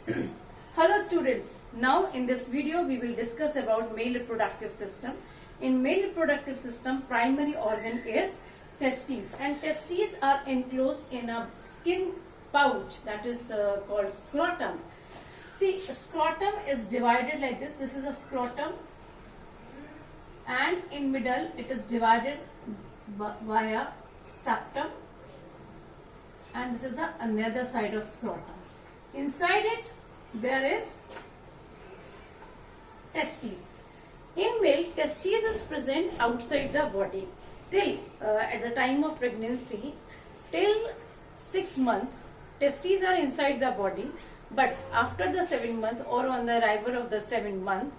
Hello students, now in this video we will discuss about male reproductive system. In male reproductive system, primary organ is testes, and testes are enclosed in a skin pouch that is called scrotum. See, scrotum is divided like this. This is a scrotum, and in middle it is divided via septum, and this is the another side of scrotum. Inside it there is testes. In male, testes is present outside the body till at the time of pregnancy, till 6 months testes are inside the body, but after the 7th month or on the arrival of the 7th month,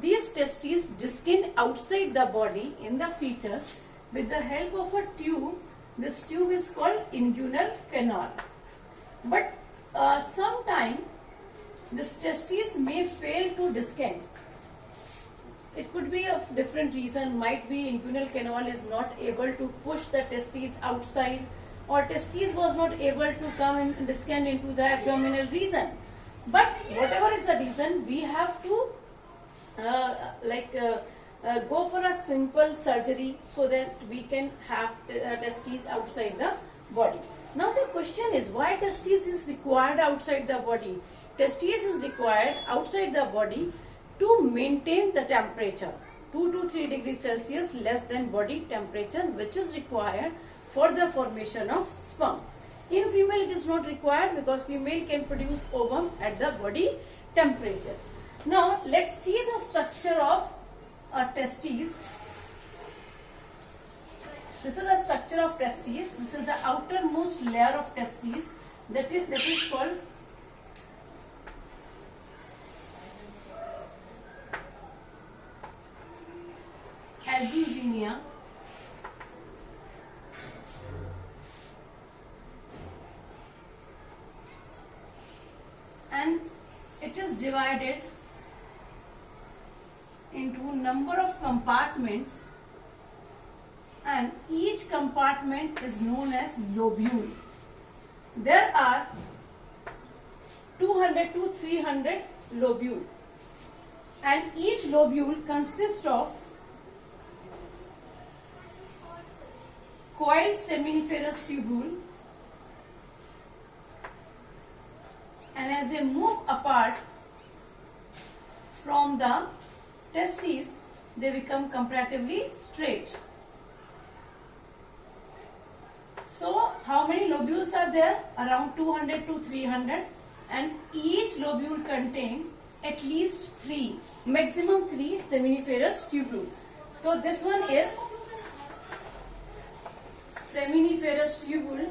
these testes descend outside the body in the fetus with the help of a tube. This tube is called inguinal canal. But sometime this testes may fail to descend. It could be of different reason. Might be inguinal canal is not able to push the testes outside, or testes was not able to come and descend into the abdominal region. But whatever is the reason, we have to go for a simple surgery so that we can have testes outside the body. Now the question is, why testes is required outside the body? Testes is required outside the body to maintain the temperature 2 to 3 degrees Celsius less than body temperature, which is required for the formation of sperm. In female it is not required because female can produce ovum at the body temperature. Now let's see the structure of a testes. This is the structure of testes. This is the outermost layer of testes that is called albuginea, and it is divided into number of compartments, and each compartment is known as lobule. There are 200 to 300 lobule, and each lobule consists of coiled seminiferous tubule, and as they move apart from the testes, they become comparatively straight. So how many lobules are there? Around 200 to 300, and each lobule contain at least 3, maximum 3 seminiferous tubule. So this one is seminiferous tubule,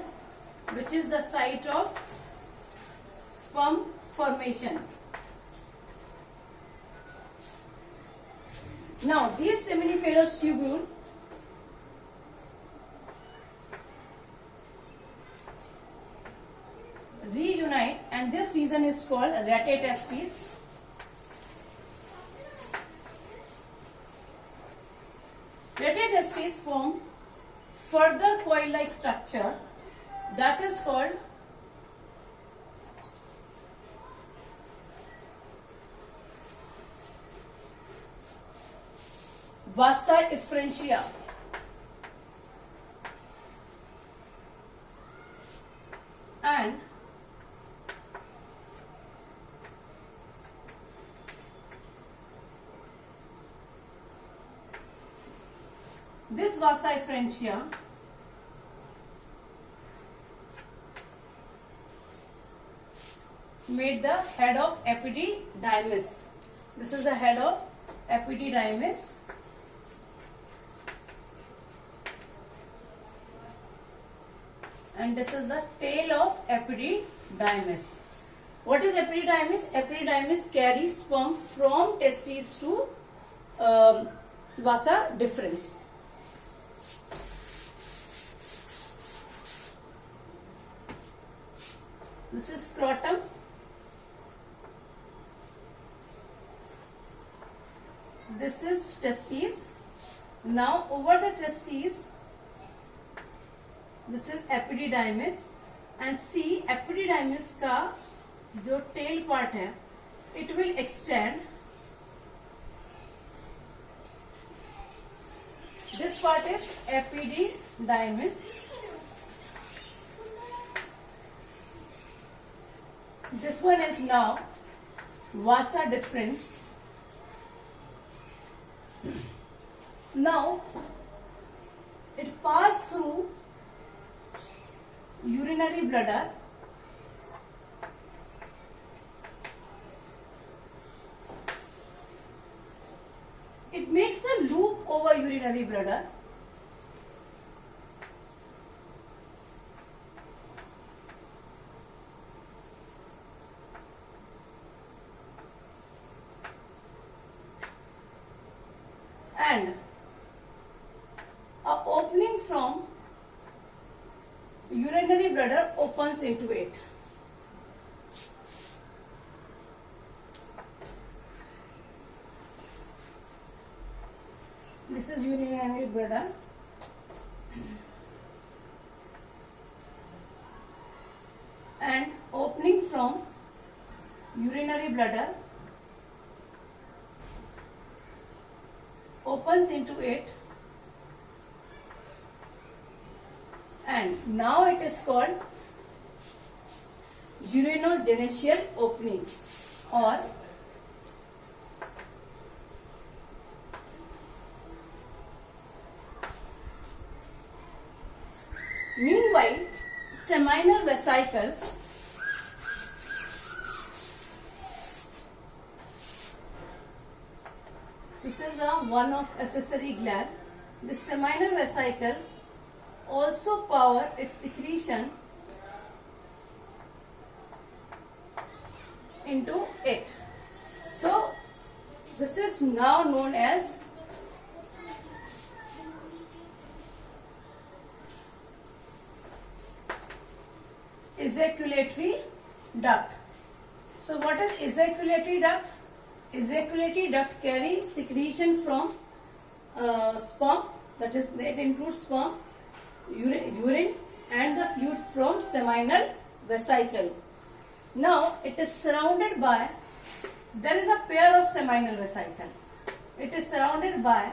which is the site of sperm formation. Now these seminiferous tubule reunite, and this region is called rete testis. Rete testis form further coil-like structure that is called vasa efferentia, and this vasa efferentia made the head of epididymis. This is the head of epididymis, and this is the tail of epididymis. What is epididymis? Epididymis carries sperm from testes to vasa deferens. This is scrotum. This is testes. Now over the testes, this is epididymis, and see epididymis का जो tail part है, it will extend, this part is epididymis, this one is now vasa deferens. Now it passed through urinary bladder, it makes the loop over urinary bladder, and a opening from urinary bladder opens into it. This is urinary bladder, and opening from urinary bladder opens into it, and now it is called urinogenesis opening, or meanwhile seminal vesicle this is the one of accessory gland. The seminal vesicle also power its secretion into it. So this is now known as ejaculatory duct. So what is ejaculatory duct? Ejaculatory duct carry secretion from sperm, that is, it includes sperm, urine and the fluid from seminal vesicle. Now it is surrounded by, there is a pair of seminal vesicle. It is surrounded by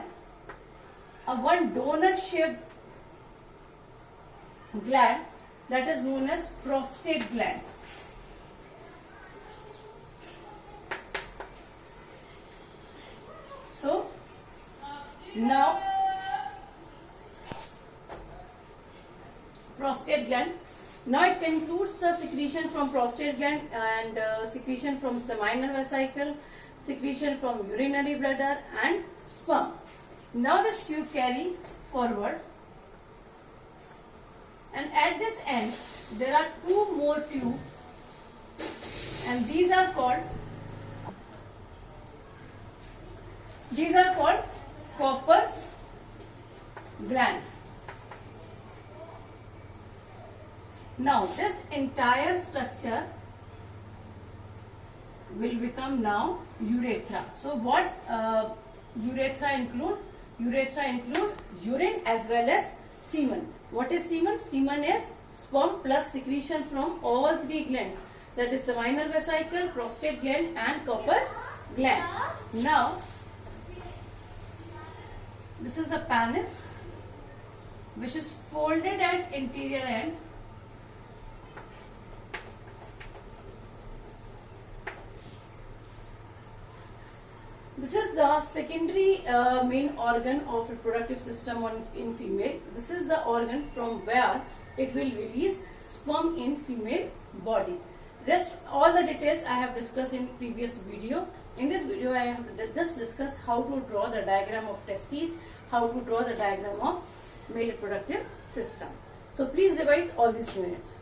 a one donut shaped gland that is known as prostate gland. So now prostate gland, now it includes the secretion from prostate gland and secretion from seminal vesicle, secretion from urinary bladder and sperm. Now this tube carry forward, and at this end there are two more tubes, and these are called Copper's gland. Now this entire structure will become now urethra. So what urethra include? Urethra include urine as well as semen. What is semen? Semen is sperm plus secretion from all three glands, that is seminal vesicle, prostate gland and Copper's gland. Now this is a penis which is folded at interior end. This is the secondary main organ of reproductive system in female. This is the organ from where it will release sperm in female body. Rest all the details I have discussed in previous video. In this video I have just discussed how to draw the diagram of testes, how to draw the diagram of male reproductive system. So please revise all these units.